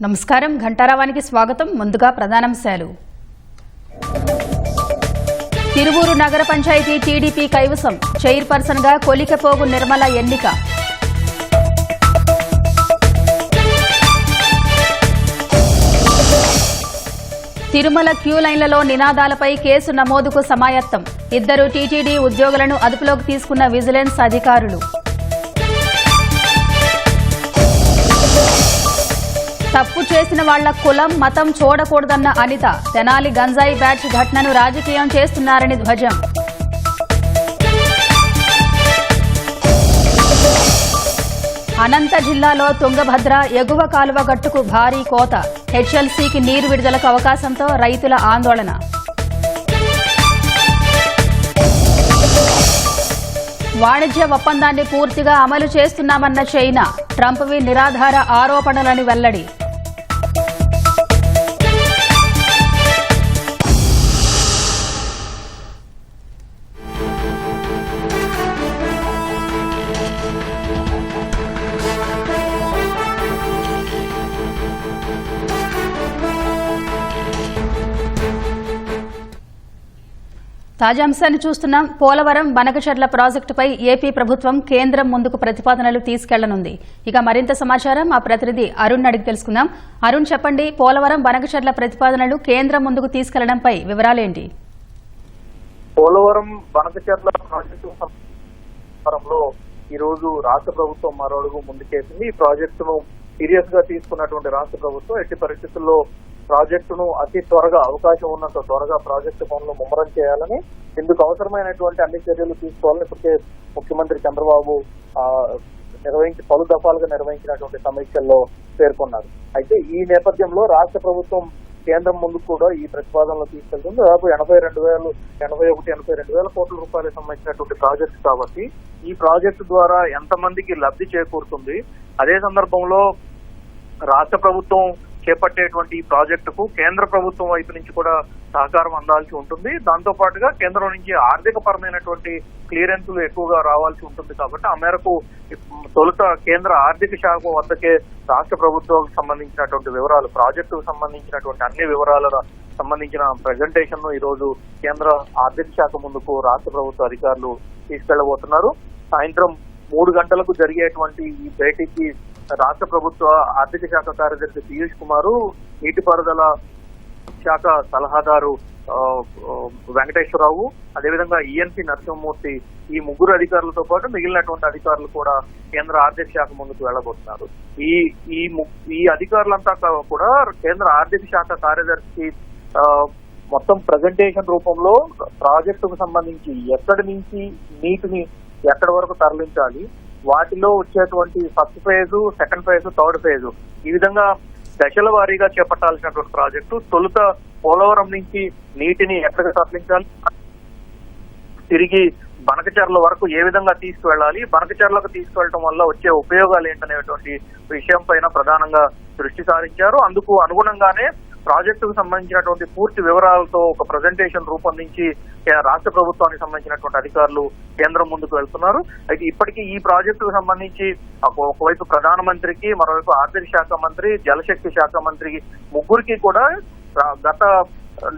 నమస్కారం, ఘంటారావానికి స్వాగతం. ముందుగా ప్రధానాంశాలు. తిరువూరు నగర పంచాయతీ టీడీపీ కైవసం, చైర్పర్సన్ గా కొలికపోగు నిర్మల ఎన్నిక. తిరుమల క్యూ లైన్లలో నినాదాలపై కేసు నమోదుకు సమాయత్తం. 2 టీటీడీ ఉద్యోగులను అదుపులోకి తీసుకున్న విజిలెన్స్ అధికారులు. తప్పు చేసిన వాళ్ల కులం మతం చూడకూడదన్న అనిత. తెనాలి గంజాయి బ్యాచ్ ఘటనను రాజకీయం చేస్తున్నారని ధ్వజం. అనంత జిల్లాలో తుంగభద్ర ఎగువ కాలువ గట్టుకు భారీ కోత. హెచ్ఎల్సీకి నీరు విడుదలకు అవకాశంతో రైతుల ఆందోళన. వాణిజ్య ఒప్పందాన్ని పూర్తిగా అమలు చేస్తున్నామన్న చైనా. ట్రంప్వి నిరాధార ఆరోపణలని వెల్లడి. తాజా అంశాన్ని చూస్తున్నాం. పోలవరం బనకచెర్ల ప్రాజెక్టుపై ఏపీ ప్రభుత్వం కేంద్రం ముందుకు ప్రతిపాదనలు తీసుకెళ్లనుంది. ఇక మరింత సమాచారం మా ప్రతినిధి అరుణ్ అడిగి తెలుసుకుందాం. అరుణ్, చెప్పండి, పోలవరం బనకచెర్ల ప్రతిపాదనలు కేంద్రం ముందుకు తీసుకెళ్లడంపై వివరాలేంటి? పోలవరం బనకచెర్ల ప్రాజెక్టు ఈ రోజు రాష్ట్ర ప్రభుత్వం మరో అడుగు ముందుకేసింది. ఈ ప్రాజెక్టును సీరియస్ గా తీసుకున్నటువంటి రాష్ట్ర ప్రభుత్వం ఎట్టి పరిస్థితుల్లో ప్రాజెక్టును అతి త్వరగా, అవకాశం ఉన్నంత త్వరగా ప్రాజెక్టు పనులు ముమ్మరం చేయాలని, ఇందుకు అవసరమైనటువంటి అన్ని చర్యలు తీసుకోవాలని ఇప్పటికే ముఖ్యమంత్రి చంద్రబాబు పలు దఫాలుగా నిర్వహించినటువంటి సమీక్షల్లో పేర్కొన్నారు. అయితే ఈ నేపథ్యంలో రాష్ట్ర ప్రభుత్వం కేంద్రం ముందుకు కూడా ఈ ప్రతిపాదనలు తీసుకెళ్తుంది. దాదాపు 81-82 కోట్ల రూపాయలకు సంబంధించినటువంటి ప్రాజెక్టు కాబట్టి ఈ ప్రాజెక్టు ద్వారా ఎంతమందికి లబ్ధి చేకూరుతుంది, అదే సందర్భంలో రాష్ట్ర ప్రభుత్వం చేపట్టేటువంటి ఈ ప్రాజెక్టుకు కేంద్ర ప్రభుత్వం వైపు నుంచి కూడా సహకారం అందాల్సి ఉంటుంది. దాంతో పాటుగా కేంద్రం నుంచి ఆర్థిక పరమైనటువంటి క్లియరెన్సులు ఎక్కువగా రావాల్సి ఉంటుంది. కాబట్టి ఆ మేరకు తొలుత కేంద్ర ఆర్థిక శాఖ వద్దకే రాష్ట్ర ప్రభుత్వానికి సంబంధించినటువంటి వివరాలు, ప్రాజెక్టుకు సంబంధించినటువంటి అన్ని వివరాలకు సంబంధించిన ప్రెజెంటేషన్ ను ఈ రోజు కేంద్ర ఆర్థిక శాఖ ముందుకు రాష్ట్ర ప్రభుత్వ అధికారులు తీసుకెళ్లబోతున్నారు. సాయంత్రం 3 గంటలకు జరిగేటువంటి ఈ భేటీకి రాష్ట్ర ప్రభుత్వ ఆర్థిక శాఖ కార్యదర్శి పీయూష్ కుమార్, నీటిపారుదల శాఖ సలహాదారు వెంకటేశ్వరరావు, అదేవిధంగా ఈఎన్సీ నరసింహమూర్తి, ఈ 3 అధికారులతో పాటు మిగిలినటువంటి అధికారులు కూడా కేంద్ర ఆర్థిక శాఖ ముందుకు వెళ్లబోతున్నారు. ఈ అధికారులంతా కూడా కేంద్ర ఆర్థిక శాఖ కార్యదర్శి మొత్తం ప్రజెంటేషన్ రూపంలో ప్రాజెక్టుకు సంబంధించి ఎక్కడి నుంచి నీటిని ఎక్కడి వరకు తరలించాలి, వాటిలో వచ్చేటువంటి first phase, second phase, third phase, ఈ విధంగా దశల వారీగా చేపట్టాల్సినటువంటి ప్రాజెక్టు. తొలుత పోలవరం నుంచి నీటిని ఎక్కడికి తరలించాలి, తిరిగి బనకచెర్ల వరకు ఏ విధంగా తీసుకువెళ్లాలి, బనకచెర్లకు తీసుకువెళ్ళడం వల్ల వచ్చే ఉపయోగాలు ఏంటనేటువంటి విషయం పైన ప్రధానంగా దృష్టి సారించారు. అందుకు అనుగుణంగానే ప్రాజెక్టుకు సంబంధించినటువంటి పూర్తి వివరాలతో ఒక ప్రజెంటేషన్ రూపొందించి రాష్ట్ర ప్రభుత్వానికి సంబంధించినటువంటి అధికారులు కేంద్రం ముందుకు వెళ్తున్నారు. అయితే ఇప్పటికీ ఈ ప్రాజెక్టుకు సంబంధించి ఒకవైపు ప్రధానమంత్రికి, మరోవైపు ఆర్థిక శాఖ మంత్రి, జలశక్తి శాఖ మంత్రి, ముగ్గురికి కూడా గత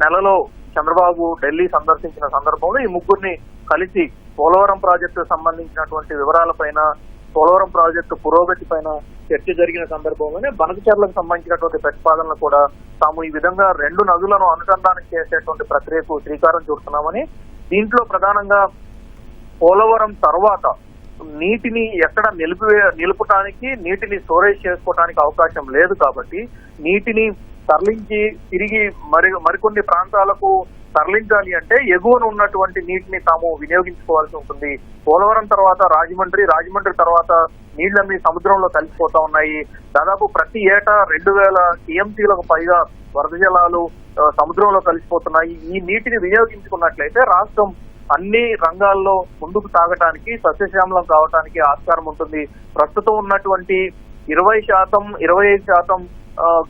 నెలలో చంద్రబాబు ఢిల్లీ సందర్శించిన సందర్భంలో ఈ ముగ్గురిని కలిసి పోలవరం ప్రాజెక్టుకు సంబంధించినటువంటి వివరాలపైన, పోలవరం ప్రాజెక్టు పురోగతి పైన చర్చ జరిగిన సందర్భంలోనే బనకచెర్లకు సంబంధించినటువంటి ప్రతిపాదనలు కూడా తాము ఈ విధంగా 2 నదులను అనుసంధానం చేసేటువంటి ప్రక్రియకు శ్రీకారం చుడుతున్నామని, దీంట్లో ప్రధానంగా పోలవరం తర్వాత నీటిని ఎక్కడ నిలుపటానికి, నీటిని స్టోరేజ్ చేసుకోవడానికి అవకాశం లేదు కాబట్టి నీటిని తరలించి తిరిగి మరికొన్ని ప్రాంతాలకు తరలించాలి అంటే ఎగువన ఉన్నటువంటి నీటిని తాము వినియోగించుకోవాల్సి ఉంటుంది. పోలవరం తర్వాత రాజమండ్రి తర్వాత నీళ్లన్నీ సముద్రంలో కలిసిపోతా ఉన్నాయి. దాదాపు ప్రతి ఏటా 2000 టీఎంసీలకు పైగా వరద జలాలు సముద్రంలో కలిసిపోతున్నాయి. ఈ నీటిని వినియోగించుకున్నట్లయితే రాష్ట్రం అన్ని రంగాల్లో ముందుకు సాగటానికి, సస్యశ్యామలం కావటానికి ఆస్కారం ఉంటుంది. ప్రస్తుతం ఉన్నటువంటి 20%, 25%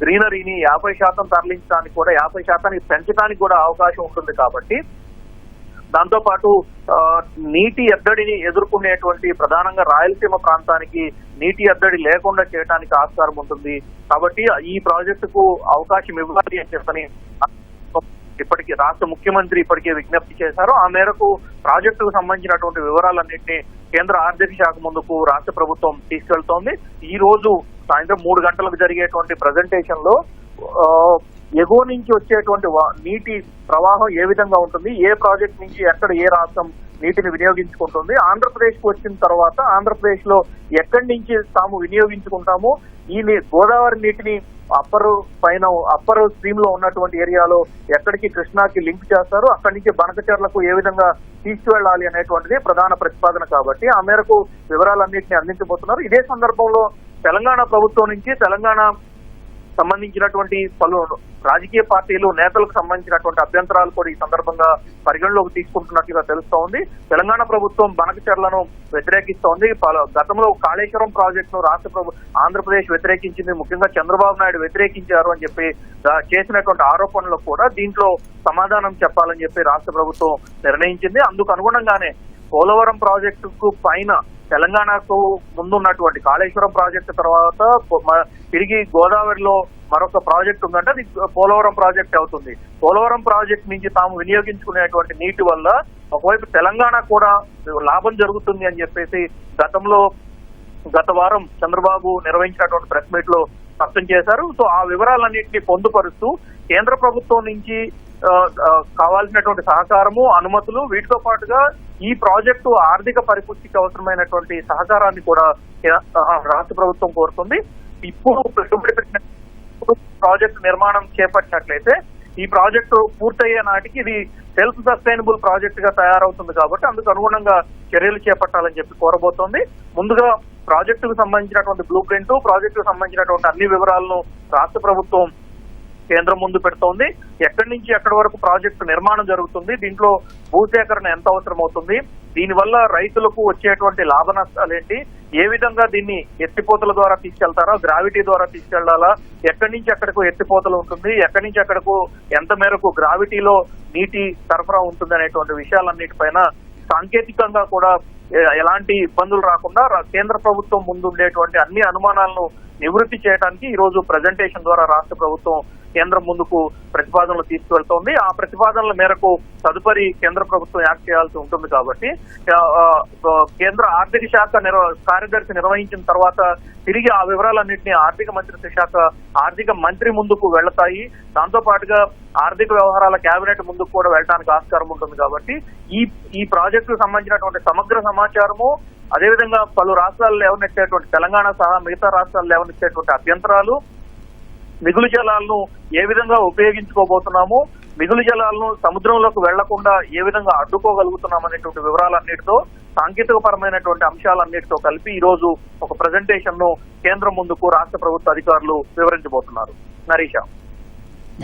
గ్రీనరీని 50% తరలించడానికి కూడా 50% పెంచడానికి కూడా అవకాశం ఉంటుంది. కాబట్టి దాంతో పాటు నీటి ఎద్దడిని ఎదుర్కొనేటువంటి ప్రధానంగా రాయలసీమ ప్రాంతానికి నీటి ఎద్దడి లేకుండా చేయడానికి ఆస్కారం ఉంటుంది. కాబట్టి ఈ ప్రాజెక్టుకు అవకాశం ఇవ్వాలి అని చెప్పని ఇప్పటికీ రాష్ట్ర ముఖ్యమంత్రి ఇప్పటికే విజ్ఞప్తి చేశారు. ఆ మేరకు ప్రాజెక్టుకు సంబంధించినటువంటి వివరాలన్నింటినీ కేంద్ర ఆర్థిక శాఖ ముందుకు రాష్ట్ర ప్రభుత్వం తీసుకెళ్తోంది. ఈ రోజు సాయంత్రం 3 గంటలకు జరిగేటువంటి ప్రజెంటేషన్ లో ఎగువ నుంచి వచ్చేటువంటి నీటి ప్రవాహం ఏ విధంగా ఉంటుంది, ఏ ప్రాజెక్ట్ నుంచి ఎక్కడ ఏ రాష్ట్రం నీటిని వినియోగించుకుంటుంది, ఆంధ్రప్రదేశ్ కు వచ్చిన తర్వాత ఆంధ్రప్రదేశ్ లో ఎక్కడి నుంచి తాము వినియోగించుకుంటాము, ఈ గోదావరి నీటిని అప్పర్ స్ట్రీమ్ లో ఉన్నటువంటి ఏరియాలో ఎక్కడికి కృష్ణాకి లింక్ చేస్తారు, అక్కడి నుంచి బనకచెర్లకు ఏ విధంగా తీసుకువెళ్లాలి అనేటువంటిది ప్రధాన ప్రతిపాదన. కాబట్టి ఆ మేరకు వివరాలన్నింటినీ అందించబోతున్నారు. ఇదే సందర్భంలో తెలంగాణ ప్రభుత్వం నుంచి తెలంగాణ సంబంధించినటువంటి పలు రాజకీయ పార్టీలు నేతలకు సంబంధించినటువంటి అభ్యంతరాలు కూడా ఈ సందర్భంగా పరిగణలోకి తీసుకుంటున్నట్లుగా తెలుస్తోంది. తెలంగాణ ప్రభుత్వం బనకచెర్లను వ్యతిరేకిస్తోంది. గతంలో కాళేశ్వరం ప్రాజెక్టును ఆంధ్రప్రదేశ్ వ్యతిరేకించింది. ముఖ్యంగా చంద్రబాబు నాయుడు వ్యతిరేకించారు అని చెప్పి చేసినటువంటి ఆరోపణలకు కూడా దీంట్లో సమాధానం చెప్పాలని చెప్పి రాష్ట్ర ప్రభుత్వం నిర్ణయించింది. అందుకు అనుగుణంగానే పోలవరం ప్రాజెక్టుకు పైన తెలంగాణకు ముందున్నటువంటి కాళేశ్వరం ప్రాజెక్టు తర్వాత తిరిగి గోదావరిలో మరొక ప్రాజెక్టు ఉందంటే అది పోలవరం ప్రాజెక్ట్ అవుతుంది. పోలవరం ప్రాజెక్ట్ నుంచి తాము వినియోగించుకునేటువంటి నీటి వల్ల ఒకవైపు తెలంగాణ కూడా లాభం జరుగుతుంది అని చెప్పేసి గత వారం చంద్రబాబు నిర్వహించినటువంటి ప్రెస్ మీట్ లో స్పష్టం చేశారు. సో ఆ వివరాలన్నింటినీ పొందుపరుస్తూ కేంద్ర ప్రభుత్వం నుంచి కావాల్సినటువంటి సహకారము, అనుమతులు, వీటితో పాటుగా ఈ ప్రాజెక్టు ఆర్థిక పరిపుష్టికి అవసరమైనటువంటి సహకారాన్ని కూడా రాష్ట్ర ప్రభుత్వం కోరుతుంది. ఇప్పుడు పెట్టుబడి పెట్టిన ప్రాజెక్టు నిర్మాణం చేపట్టినట్లయితే ఈ ప్రాజెక్టు పూర్తయ్యే నాటికి ఇది సెల్ఫ్ సస్టైనబుల్ ప్రాజెక్ట్ గా తయారవుతుంది. కాబట్టి అందుకు అనుగుణంగా చర్యలు చేపట్టాలని చెప్పి కోరబోతోంది. ముందుగా ప్రాజెక్టుకు సంబంధించినటువంటి బ్లూ ప్రింట్, ప్రాజెక్టుకు సంబంధించినటువంటి అన్ని వివరాలను రాష్ట్ర ప్రభుత్వం కేంద్రం ముందు పెడుతోంది. ఎక్కడి నుంచి ఎక్కడి వరకు ప్రాజెక్టు నిర్మాణం జరుగుతుంది, దీంట్లో భూసేకరణ ఎంత అవసరం అవుతుంది, దీనివల్ల రైతులకు వచ్చేటువంటి లాభ నష్టాలు ఏంటి, ఏ విధంగా దీన్ని ఎత్తిపోతల ద్వారా తీసుకెళ్తారా, గ్రావిటీ ద్వారా తీసుకెళ్లాలా, ఎక్కడి నుంచి ఎక్కడికి ఎత్తిపోతలు ఉంటుంది, ఎక్కడి నుంచి ఎక్కడకు ఎంత మేరకు గ్రావిటీలో నీటి సరఫరా ఉంటుంది అనేటువంటి విషయాలన్నిటిపైన సాంకేతికంగా కూడా ఎలాంటి ఇబ్బందులు రాకుండా కేంద్ర ప్రభుత్వం ముందు ఉండేటువంటి అన్ని అనుమానాలను నివృత్తి చేయడానికి ఈ రోజు ప్రజెంటేషన్ ద్వారా రాష్ట్ర ప్రభుత్వం కేంద్రం ముందుకు ప్రతిపాదనలు తీసుకువెళ్తోంది. ఆ ప్రతిపాదనల మేరకు తదుపరి కేంద్ర ప్రభుత్వం యాక్ట్ చేయాల్సి ఉంటుంది. కాబట్టి కేంద్ర ఆర్థిక శాఖ కార్యదర్శి నిర్వహించిన తర్వాత తిరిగి ఆ వివరాలన్నింటినీ ఆర్థిక మంత్రిత్వ శాఖ ఆర్థిక మంత్రి ముందుకు వెళ్తాయి. దాంతో పాటుగా ఆర్థిక వ్యవహారాల కేబినెట్ ముందుకు కూడా వెళ్ళడానికి ఆస్కారం ఉంటుంది. కాబట్టి ఈ ప్రాజెక్టుకు సంబంధించినటువంటి సమగ్ర సమాచారము, అదేవిధంగా పలు రాష్ట్రాలు లేవనెత్తేటువంటి తెలంగాణ సహా మిగతా రాష్ట్రాలు లేవనెత్తేటువంటి అభ్యంతరాలు, మిగులు జలాలను ఏ విధంగా ఉపయోగించుకోబోతున్నాము, మిగులు జలాలను సముద్రంలోకి వెళ్లకుండా ఏ విధంగా అడ్డుకోగలుగుతున్నాం అనేటువంటి వివరాలన్నిటితో సాంకేతికపరమైనటువంటి అంశాలన్నిటితో కలిపి ఈ రోజు ఒక ప్రెజెంటేషన్ ను కేంద్రం ముందుకు రాష్ట్ర ప్రభుత్వ అధికారులు వివరించబోతున్నారు. నరీషా,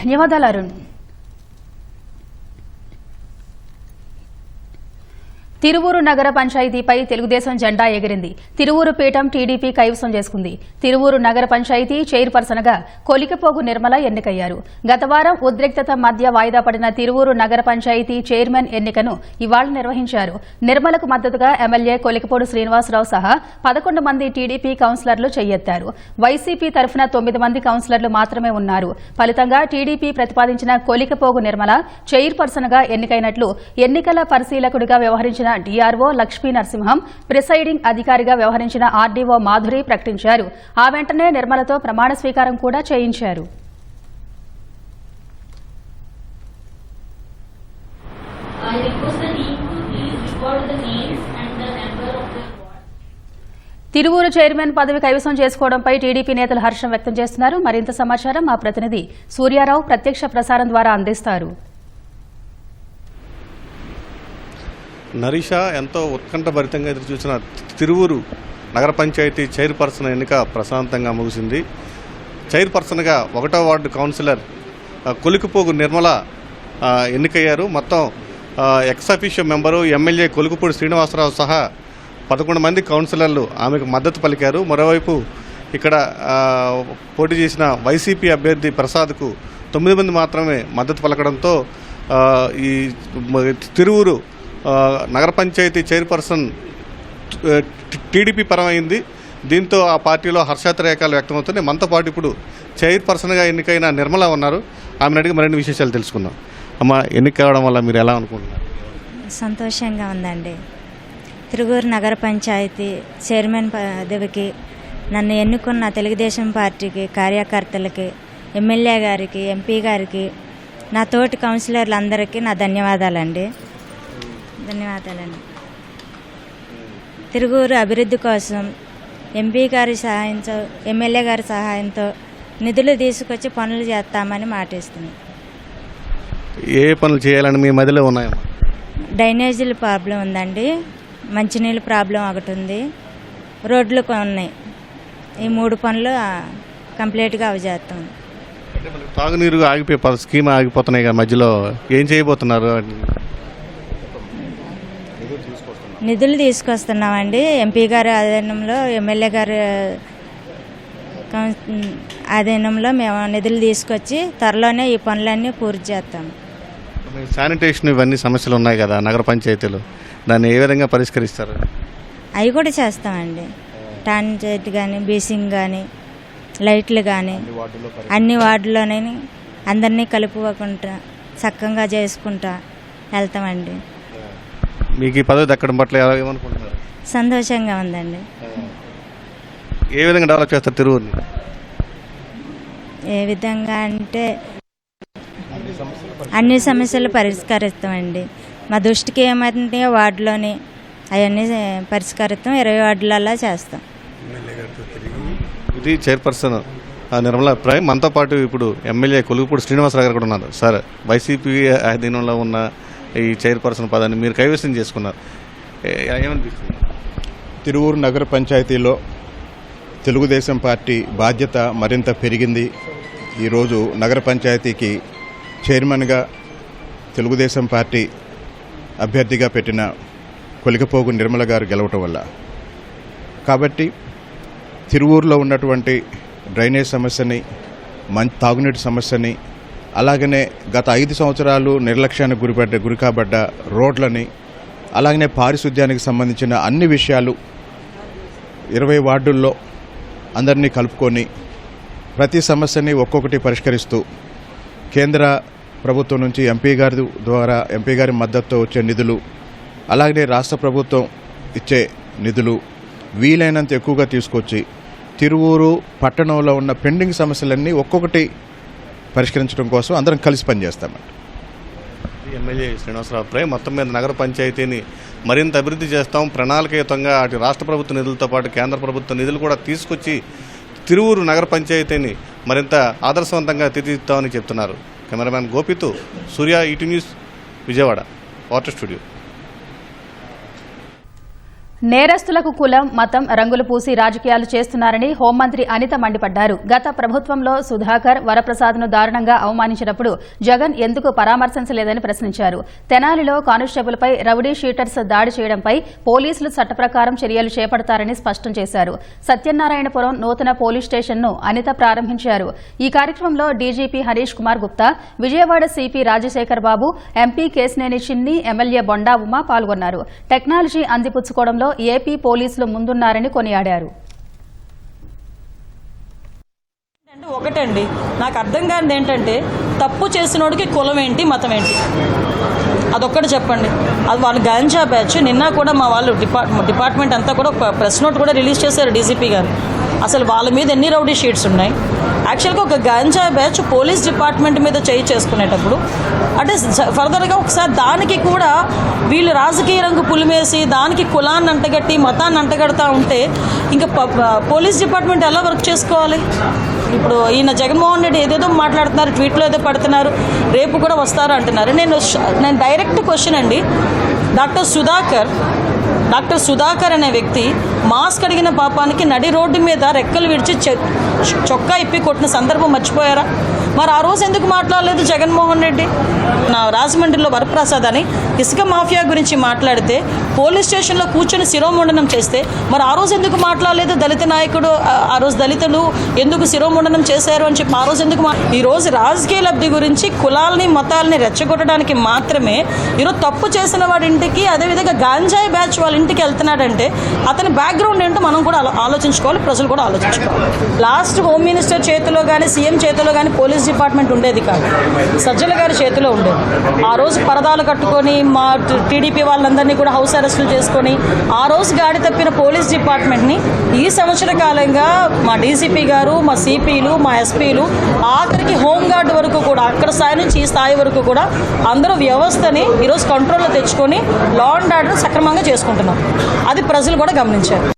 ధన్యవాదాలు అరుణ్. తిరువూరు నగర పంచాయతీపై తెలుగుదేశం జెండా ఎగిరింది. తిరువూరు పీఠం టీడీపీ కైవసం చేసుకుంది. తిరువూరు నగర పంచాయతీ చైర్పర్సన్ గా కొలికపోగు నిర్మల ఎన్నికయ్యారు. గత వారం ఉద్రిక్తత మధ్య వాయిదా పడిన తిరువూరు నగర పంచాయతీ చైర్మన్ ఎన్నికను ఇవాళ నిర్వహించారు. నిర్మలకు మద్దతుగా ఎమ్మెల్యే కొలికపోడు శ్రీనివాసరావు సహా 11 మంది టీడీపీ కౌన్సిలర్లు చెయ్యెత్తారు. వైసీపీ తరఫున 9 మంది కౌన్సిలర్లు మాత్రమే ఉన్నారు. ఫలితంగా టీడీపీ ప్రతిపాదించిన కొలికపోగు నిర్మల చైర్పర్సన్ గా ఎన్నికైనట్లు ఎన్నికల పరిశీలకుడిగా వ్యవహరించిన డీఆర్ఓ లక్ష్మీ నరసింహం, ప్రిసైడింగ్ అధికారిగా వ్యవహరించిన ఆర్డీఓ మాధురి ప్రకటించారు. ఆ వెంటనే నిర్మలతో ప్రమాణ స్వీకారం కూడా చేయించారు. తిరువూరు చైర్మన్ పదవి కైవసం చేసుకోవడంపై టీడీపీ నేతలు హర్షం వ్యక్తం చేస్తున్నారు. మరింత సమాచారం మా ప్రతినిధి సూర్యారావు ప్రత్యక్ష ప్రసారం ద్వారా అందిస్తారు. నరీషా, ఎంతో ఉత్కంఠభరితంగా ఎదురు చూసిన తిరువూరు నగర పంచాయతీ చైర్పర్సన్ ఎన్నిక ప్రశాంతంగా ముగిసింది. చైర్పర్సన్గా 1వ వార్డు కౌన్సిలర్ కొలికపోగు నిర్మల ఎన్నికయ్యారు. మొత్తం ఎక్స్-అఫీషియో మెంబరు ఎమ్మెల్యే కొలికపోడు శ్రీనివాసరావు సహా 11 మంది కౌన్సిలర్లు ఆమెకు మద్దతు పలికారు. మరోవైపు ఇక్కడ పోటీ చేసిన వైసీపీ అభ్యర్థి ప్రసాద్కు 9 మంది మాత్రమే మద్దతు పలకడంతో ఈ తిరువూరు నగర పంచాయతీ చైర్పర్సన్ టీడీపీ పరమైంది. దీంతో ఆ పార్టీలో హర్షాతిరేకాలు వ్యక్తమవుతున్నాయి. మనతో పాటు ఇప్పుడు చైర్పర్సన్గా ఎన్నికైన నిర్మల ఉన్నారు. ఆమెను అడిగి మరిన్ని విశేషాలు తెలుసుకుందాం. అమ్మ, ఎన్నిక కావడం వల్ల మీరు ఎలా అనుకుంటున్నారు? సంతోషంగా ఉందండి. తిరువూరు నగర పంచాయతీ చైర్మన్ పదవికి నన్ను ఎన్నుకున్న తెలుగుదేశం పార్టీకి, కార్యకర్తలకి, ఎమ్మెల్యే గారికి, ఎంపీ గారికి, నా తోటి కౌన్సిలర్లందరికీ నా ధన్యవాదాలండి. తిరువూరు అభివృద్ధి కోసం ఎంపీ గారి సహాయంతో, ఎమ్మెల్యే గారి సహాయంతో నిధులు తీసుకొచ్చి పనులు చేస్తామని మాటిస్తున్నాం. ఏ పనులు చేయాలని మీ మధ్యలో ఉన్నాయమ్మా? డ్రైనేజీల ప్రాబ్లం ఉందండి, మంచినీళ్ళ ప్రాబ్లం ఒకటి ఉంది, రోడ్లు ఉన్నాయి. ఈ 3 పనులు కంప్లీట్గా అవి చేస్తాం. తాగునీరు ఆగిపోయి స్కీమ్ ఆగిపోతున్నాయి కదా, మధ్యలో ఏం చేయబోతున్నారు? నిధులు తీసుకొస్తున్నామండి. ఎంపీ గారి ఆధీనంలో, ఎమ్మెల్యే గారి ఆధీనంలో మేము నిధులు తీసుకొచ్చి త్వరలోనే ఈ పనులన్నీ పూర్తి చేస్తాం. శానిటేషన్ ఇవన్నీ సమస్యలు ఉన్నాయి కదా నగర పంచాయతీలు, దాన్ని ఏ విధంగా పరిష్కరిస్తారు? అవి కూడా చేస్తామండి. టాయిలెట్ కానీ, బేసింగ్ కానీ, లైట్లు కానీ అన్ని వార్డులోనే అందరినీ కలుపుకోకుండా చక్కగా చేసుకుంటా వెళ్తామండి. మీకు ఈ పదవి దక్కడం పట్ల ఏమనుకుంటున్నారు? సంతోషంగా ఉందండి. ఏ విధంగా డెవలప్ చేస్తారు తిరువూరుని? ఏ విధంగా అంటే అన్ని సమస్యలు పరిష్కరిస్తామండి. మా దృష్టికి ఏమైతే వార్డులోని అవన్నీ పరిష్కరిస్తాం. 20 వార్డులలో చేస్తాం. ఇది చైర్పర్సన్ నిర్మల అభిప్రాయం. మనతో పాటు ఇప్పుడు ఎమ్మెల్యే కొలుగుపూడి శ్రీనివాసరావు గారు కూడా ఉన్నారు. సార్, వైసీపీ అధీనంలో ఉన్న ఈ చైర్పర్సన్ పదాన్ని మీరు కైవసం చేసుకున్నారు, ఏమనిపిస్తుంది? తిరువూరు నగర పంచాయతీలో తెలుగుదేశం పార్టీ బాధ్యత మరింత పెరిగింది. ఈరోజు నగర పంచాయతీకి చైర్మన్గా తెలుగుదేశం పార్టీ అభ్యర్థిగా పెట్టిన కొలికపోగు నిర్మల గారు గెలవటం వల్ల, కాబట్టి తిరువూరులో ఉన్నటువంటి డ్రైనేజ్ సమస్యని, తాగునీటి సమస్యని, అలాగనే గత 5 సంవత్సరాలు నిర్లక్ష్యానికి గురి కాబడ్డ రోడ్లని, అలాగనే పారిశుద్ధ్యానికి సంబంధించిన అన్ని విషయాలు 20 వార్డుల్లో అందరినీ కలుపుకొని ప్రతి సమస్యని ఒక్కొక్కటి పరిష్కరిస్తూ కేంద్ర ప్రభుత్వం నుంచి ఎంపీ గారి మద్దతుతో వచ్చే నిధులు, అలాగనే రాష్ట్ర ప్రభుత్వం ఇచ్చే నిధులు వీలైనంత ఎక్కువగా తీసుకొచ్చి తిరువూరు పట్టణంలో ఉన్న పెండింగ్ సమస్యలన్నీ ఒక్కొక్కటి పరిష్కరించడం కోసం అందరం కలిసి పనిచేస్తామండి. ఎమ్మెల్యే శ్రీనివాసరావు అభిప్రాయం. మొత్తం మీద నగర పంచాయతీని మరింత అభివృద్ధి చేస్తాం, ప్రణాళికయుతంగా అటు రాష్ట్ర ప్రభుత్వ నిధులతో పాటు కేంద్ర ప్రభుత్వ నిధులు కూడా తీసుకొచ్చి తిరువూరు నగర పంచాయతీని మరింత ఆదర్శవంతంగా తీర్చిదిద్దామని చెప్తున్నారు. కెమెరామ్యాన్ గోపితో Surya, ET news, Vijayawada. Water studio. నేరస్తులకు కులం, మతం రంగులు పూసి రాజకీయాలు చేస్తున్నారని హోంమంత్రి అనిత మండిపడ్డారు. గత ప్రభుత్వంలో సుధాకర్, వరప్రసాద్ను దారుణంగా అవమానించినప్పుడు జగన్ ఎందుకు పరామర్శించలేదని ప్రశ్నించారు. తెనాలిలో కానిస్టేబుల్పై రౌడీ షీటర్స్ దాడి చేయడంపై పోలీసులు చట్టప్రకారం చర్యలు చేపడతారని స్పష్టం చేశారు. సత్యనారాయణపురం నూతన పోలీస్ స్టేషన్ను అనిత ప్రారంభించారు. ఈ కార్యక్రమంలో డీజీపీ హరీష్ కుమార్ గుప్తా, విజయవాడ సిపి రాజశేఖర్ బాబు, ఎంపీ కేశినేని చిన్ని, ఎమ్మెల్యే బొండా ఉమా పాల్గొన్నారు. టెక్నాలజీ అందిపుచ్చుకోవడంలో ఏపీ పోలీసులు ముందున్నారని కొనియాడారు. ఒకటండి, నాకు అర్థం కానిది ఏంటంటే తప్పు చేసినోడికి కులం ఏంటి, మతం ఏంటి, అదొక్కటి చెప్పండి. అది వాళ్ళు గాంజా బ్యాచ్. నిన్న కూడా మా వాళ్ళు డిపార్ట్మెంట్ అంతా కూడా ఒక ప్రెస్ నోట్ కూడా రిలీజ్ చేశారు డీజీపీ గారు. అసలు వాళ్ళ మీద ఎన్ని రౌడీ షీట్స్ ఉన్నాయి. యాక్చువల్గా ఒక గాంజా బ్యాచ్ పోలీస్ డిపార్ట్మెంట్ మీద చేసుకునేటప్పుడు అంటే ఫర్దర్గా ఒకసారి దానికి కూడా వీళ్ళు రాజకీయ రంగు పులిమేసి దానికి కులాన్ని అంటగట్టి మతాన్ని అంటగడతా ఉంటే ఇంకా పోలీస్ డిపార్ట్మెంట్ ఎలా వర్క్ చేసుకోవాలి? ఇప్పుడు ఈయన జగన్మోహన్ రెడ్డి ఏదేదో మాట్లాడుతున్నారు, ట్వీట్లో ఏదో పడుతున్నారు, రేపు కూడా వస్తారు అంటున్నారు. నేను డైరెక్ట్ క్వశ్చన్ అండి, డాక్టర్ సుధాకర్ అనే వ్యక్తి మాస్క్ అడిగిన పాపానికి నడి రోడ్డు మీద రెక్కలు విడిచి చొక్కా ఇప్పి కొట్టిన సందర్భం మర్చిపోయారా? మరి ఆ రోజు ఎందుకు మాట్లాడలేదు జగన్మోహన్ రెడ్డి? నా రాజమండ్రిలో వరప్రసాద్ అని ఇసుక మాఫియా గురించి మాట్లాడితే పోలీస్ స్టేషన్లో కూర్చొని శిరోముండనం చేస్తే మరి ఆ రోజు ఎందుకు మాట్లాడలేదు దళిత నాయకుడు? ఆ రోజు దళితులు ఎందుకు శిరోముండనం చేశారు అని చెప్పి ఆ రోజు ఎందుకు ఈ రోజు రాజకీయ లబ్ధి గురించి కులాలని మతాలని రెచ్చగొట్టడానికి మాత్రమే ఈరోజు తప్పు చేసిన వాడి ఇంటికి, అదేవిధంగా గాంజాయి బ్యాచ్ వాళ్ళ ఇంటికి వెళ్తున్నాడంటే అతని బ్యాక్గ్రౌండ్ ఏంటో మనం కూడా ఆలోచించుకోవాలి, ప్రజలు కూడా ఆలోచించుకోవాలి. లాస్ట్ హోమ్ మినిస్టర్ చేతిలో కానీ సీఎం చేతిలో కానీ పోలీస్ డిపార్ట్మెంట్ ఉండేది కాదు, సజ్జల గారి చేతిలో ఉండేది. ఆ రోజు పరదాలు కట్టుకొని మా టీడీపీ వాళ్ళందరినీ కూడా హౌస్ అరెస్టులు చేసుకొని ఆ రోజు గాడి తప్పిన పోలీస్ డిపార్ట్మెంట్ని ఈ సంవత్సర కాలంగా మా డీసీపీ గారు, మా సిపిలు, మా ఎస్పీలు, ఆఖరికి హోంగార్డ్ వరకు కూడా అక్కడ స్థాయి నుంచి ఈ స్థాయి వరకు కూడా అందరూ వ్యవస్థని ఈరోజు కంట్రోల్లో తెచ్చుకొని లా అండ్ ఆర్డర్ సక్రమంగా చేసుకుంటున్నాం. అది ప్రజలు కూడా గమనించారు.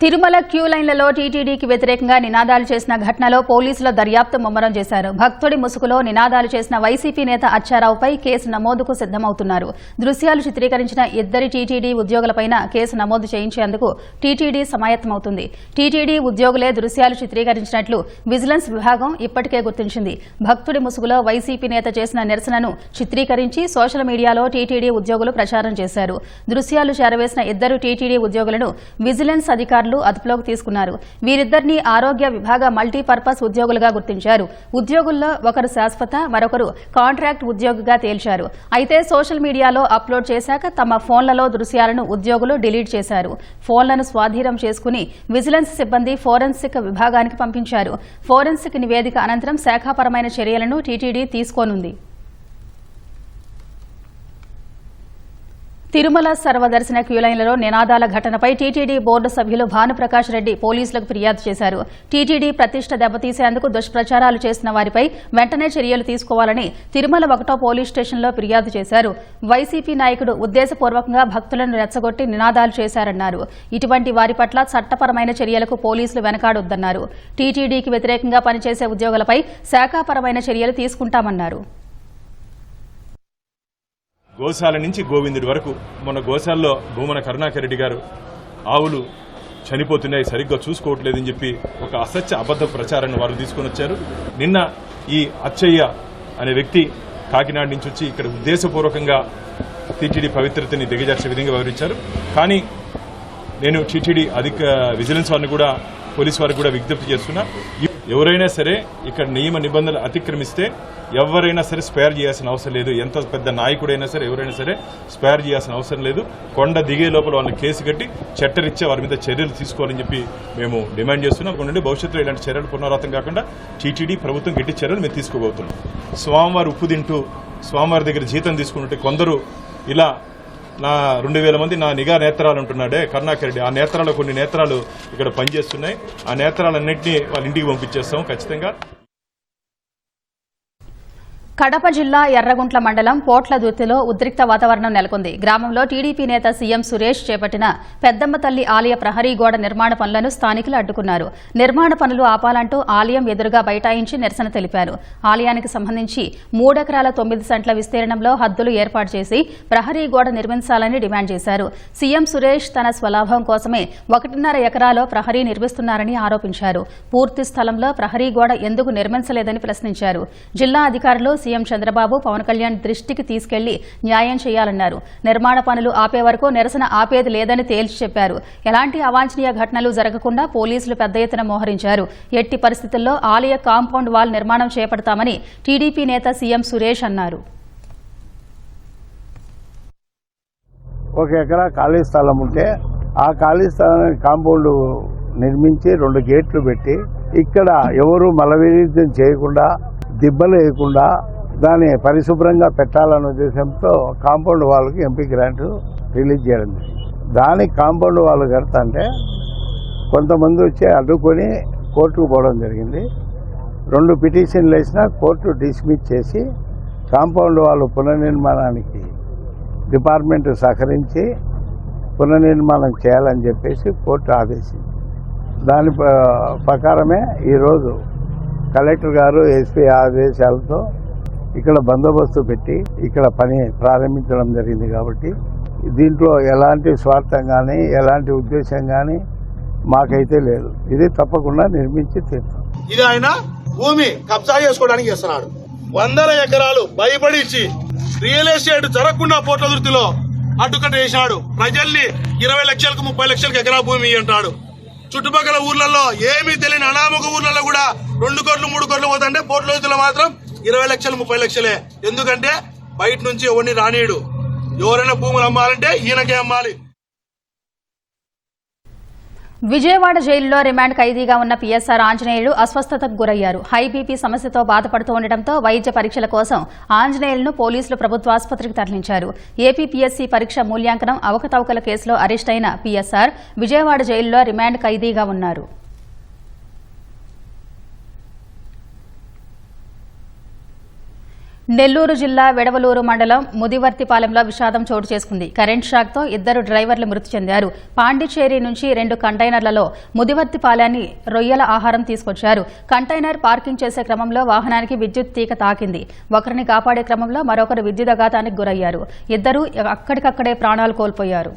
తిరుమల క్యూ లైన్లలో టీటీడీకి వ్యతిరేకంగా నినాదాలు చేసిన ఘటనలో పోలీసుల దర్యాప్తు ముమ్మరం చేశారు. భక్తుడి ముసుగులో నినాదాలు చేసిన వైసీపీ నేత అచ్చారావుపై కేసు నమోదుకు సిద్దమవుతున్నారు. దృశ్యాలు చిత్రీకరించిన ఇద్దరి టీటీడీ ఉద్యోగులపైన కేసు నమోదు చేయించేందుకు టీటీడీ సమాయత్తమవుతుంది. టీటీడీ ఉద్యోగులే దృశ్యాలు చిత్రీకరించినట్లు విజిలెన్స్ విభాగం ఇప్పటికే గుర్తించింది. భక్తుడి ముసుగులో వైసీపీ నేత చేసిన నిరసనను చిత్రీకరించి సోషల్ మీడియాలో టీటీడీ ఉద్యోగులు ప్రచారం చేశారు. దృశ్యాలు చేరవేసిన ఇద్దరు టీటీడీ ఉద్యోగులను విజిలెన్స్ అధికారులు అదుపులోకి తీసుకున్నారు. వీరిద్దరిని ఆరోగ్య విభాగ మల్టీపర్పస్ ఉద్యోగులుగా గుర్తించారు. ఉద్యోగుల్లో ఒకరు శాశ్వత, మరొకరు కాంట్రాక్ట్ ఉద్యోగిగా తేల్చారు. అయితే సోషల్ మీడియాలో అప్లోడ్ చేశాక తమ ఫోన్లలో దృశ్యాలను ఉద్యోగులు డిలీట్ చేశారు. ఫోన్లను స్వాధీనం చేసుకుని విజిలెన్స్ సిబ్బంది ఫోరెన్సిక్ విభాగానికి పంపించారు. ఫోరెన్సిక్ నివేదిక అనంతరం శాఖాపరమైన చర్యలను టీటీడీ తీసుకోనుంది. తిరుమల సర్వదర్శన క్యూలైన్లలో నినాదాల ఘటనపై టీటీడీ బోర్డు సభ్యులు భానుప్రకాష్ రెడ్డి పోలీసులకు ఫిర్యాదు చేశారు. టీటీడీ ప్రతిష్ట దెబ్బతీసేందుకు దుష్ప్రచారాలు చేసిన వారిపై వెంటనే చర్యలు తీసుకోవాలని తిరుమల 1వ పోలీస్ స్టేషన్లో ఫిర్యాదు చేశారు. వైసీపీ నాయకుడు ఉద్దేశపూర్వకంగా భక్తులను రెచ్చగొట్టి నినాదాలు చేశారన్నారు. ఇటువంటి వారి పట్ల చట్టపరమైన చర్యలకు పోలీసులు వెనకాడొద్దన్నారు. టీటీడీకి వ్యతిరేకంగా పనిచేసే ఉద్యోగులపై శాఖాపరమైన చర్యలు తీసుకుంటామన్నారు. గోశాల నుంచి గోవిందుడి వరకు మొన్న గోశాలలో భూమన కరుణాకర్ రెడ్డి గారు ఆవులు చనిపోతున్నాయి, సరిగ్గా చూసుకోవట్లేదని చెప్పి ఒక అసత్య అబద్ధ ప్రచారాన్ని వారు తీసుకొని వచ్చారు. నిన్న ఈ అచ్చయ్య అనే వ్యక్తి కాకినాడ నుంచి వచ్చి ఇక్కడ ఉద్దేశపూర్వకంగా టీటీడీ పవిత్రతని దిగజార్చే విధంగా వివరించారు. కానీ నేను టీటీడీ విజిలెన్స్ వారిని కూడా, పోలీసు వారికి కూడా విజ్ఞప్తి చేస్తున్నా, ఎవరైనా సరే ఇక్కడ నియమ నిబంధనలు అతిక్రమిస్తే ఎవరైనా సరే స్పేర్ చేయాల్సిన అవసరం లేదు. ఎంత పెద్ద నాయకుడైనా సరే ఎవరైనా సరే స్పేర్ చేయాల్సిన అవసరం లేదు. కొండ దిగే లోపల వాళ్ళని కేసు కట్టి చట్టరీత్యా వారి మీద చర్యలు తీసుకోవాలని చెప్పి మేము డిమాండ్ చేస్తున్నాం. అక్కడ భవిష్యత్తులో ఇలాంటి చర్యలు పునరావృతం కాకుండా టీటీడీ ప్రభుత్వం గట్టి చర్యలు మేము తీసుకోబోతున్నాం. స్వామివారి ఉప్పు తింటూ స్వామివారి దగ్గర జీతం తీసుకుంటే కొందరు ఇలా 2000 మంది నా నిఘా నేత్రాలు అంటున్నాడే కరుణాకర్ రెడ్డి, ఆ నేత్రాలు కొన్ని నేత్రాలు ఇక్కడ పనిచేస్తున్నాయి. ఆ నేత్రాలన్నింటినీ వాళ్ళ ఇంటికి పంపించేస్తాం ఖచ్చితంగా. కడప జిల్లా ఎర్రగుంట్ల మండలం పోట్లదుర్తిలో ఉద్రిక్త వాతావరణం నెలకొంది. గ్రామంలో టీడీపీ నేత సీఎం సురేష్ చేపట్టిన పెద్దమ్మ తల్లి ఆలయ ప్రహరీ గోడ నిర్మాణ పనులను స్థానికులు అడ్డుకున్నారు. నిర్మాణ పనులు ఆపాలంటూ ఆలయం ఎదురుగా బైఠాయించి నిరసన తెలిపారు. ఆలయానికి సంబంధించి 3 ఎకరాల 9 సెంట్ల విస్తీర్ణంలో హద్దులు ఏర్పాటు చేసి ప్రహరీ గోడ నిర్మించాలని డిమాండ్ చేశారు. సీఎం సురేష్ తన స్వలాభం కోసమే 1.5 ఎకరాలో ప్రహరీ నిర్మిస్తున్నారని ఆరోపించారు. పూర్తి స్థలంలో ప్రహరీ గోడ ఎందుకు నిర్మించలేదని ప్రశ్నించారు. జిల్లా అధికారులు సీఎం చంద్రబాబు, పవన్ కళ్యాణ్ దృష్టికి తీసుకెళ్లి న్యాయం చేయాలన్నారు. నిర్మాణ పనులు ఆపే వరకు నిరసన ఆపేది లేదని తేల్చి చెప్పారు. ఎలాంటి అవాంఛనీయ ఘటనలు జరగకుండా పోలీసులు పెద్ద ఎత్తున మోహరించారు. ఎట్టి పరిస్థితుల్లో ఆలయ కాంపౌండ్ వాల్ నిర్మాణం చేపడతామని టీడీపీ నేత సీఎం సురేష్ అన్నారు. 1 ఎకరా ఖాళీ స్థలం ఉంటే ఆ ఖాళీ స్థలానికి కాంపౌండ్ నిర్మించి 2 గేట్లు పెట్టి ఇక్కడ ఎవరు మలవిలీనం చేయకుండా, దిబ్బలు వేయకుండా దాన్ని పరిశుభ్రంగా పెట్టాలనే ఉద్దేశంతో కాంపౌండ్ వాళ్ళకి ఎంపీ గ్రాంట్ రిలీజ్ చేయడం జరిగింది. దానికి కాంపౌండ్ వాళ్ళు కడతాంటే కొంతమంది వచ్చి అడ్డుకొని కోర్టుకు పోవడం జరిగింది. 2 పిటిషన్లు వేసినా కోర్టు డిస్మిస్ చేసి కాంపౌండ్ వాళ్ళు పునర్నిర్మాణానికి డిపార్ట్మెంట్ సహకరించి పునర్నిర్మాణం చేయాలని చెప్పేసి కోర్టు ఆదేశించింది. దాని ప్రకారమే ఈరోజు కలెక్టర్ గారు ఎస్పీ ఆదేశాలతో ఇక్కడ బందోబస్తు పెట్టి ఇక్కడ పని ప్రారంభించడం జరిగింది. కాబట్టి దీంట్లో ఎలాంటి స్వార్థం కానీ ఎలాంటి ఉద్దేశం కానీ మాకైతే లేదు. ఇది తప్పకుండా నిర్మించి తీరుతాం. ఇది ఆయన భూమి కబ్జా చేసుకోవడానికి చేస్తున్నాడు. 100 ఎకరాలు భయపడిచ్చి రియల్ ఎస్టేట్ జరగకుండా పోట్లదుర్తిలో అడ్డుకట్ట వేసినాడు. ప్రజల్ని 20 లక్షలకు 30 లక్షలకు ఎకరా భూమి అంటాడు. చుట్టుపక్కల ఊర్లలో ఏమీ తెలియని అనామక ఊర్లలో కూడా 2 కోట్లు 3 కోట్లు పోతుంటే పోర్ట్ లోతులో మాత్రం 20 లక్షలు 30 లక్షలే. ఎందుకంటే బయట నుంచి ఎవరిని రానీయుడు. ఎవరైనా భూములు అమ్మాలంటే ఈయనకే అమ్మాలి. విజయవాడ జైలులో రిమాండ్ ఖైదీగా ఉన్న పీఎస్ఆర్ ఆంజనేయులు అస్వస్థతకు గురయ్యారు. హై బీపీ సమస్యతో బాధపడుతూ ఉండటంతో వైద్య పరీక్షల కోసం ఆంజనేయులను పోలీసులు ప్రభుత్వాసుపత్రికి తరలించారు. ఏపీపీఎస్సీ పరీక్ష మూల్యాంకనం అవకతవకల కేసులో అరెస్ట్ అయిన పీఎస్ఆర్ విజయవాడ జైలులో రిమాండ్ ఖైదీగా ఉన్నారు. నెల్లూరు జిల్లా వెడవలూరు మండలం ముదివర్తిపాలెంలో విషాదం చోటు చేసుకుంది. కరెంట్ షాక్తో 2 డ్రైవర్లు మృతి చెందారు. పాండిచ్చేరి నుంచి 2 కంటైనర్లలో ముదివర్తిపాలెన్ని రొయ్యల ఆహారం తీసుకొచ్చారు. కంటైనర్ పార్కింగ్ చేసే క్రమంలో వాహనానికి విద్యుత్ తీగ తాకింది. ఒకరిని కాపాడే క్రమంలో మరొకరు విద్యుదాఘాతానికి గురయ్యారు. 2 అక్కడికక్కడే ప్రాణాలు కోల్పోయారు.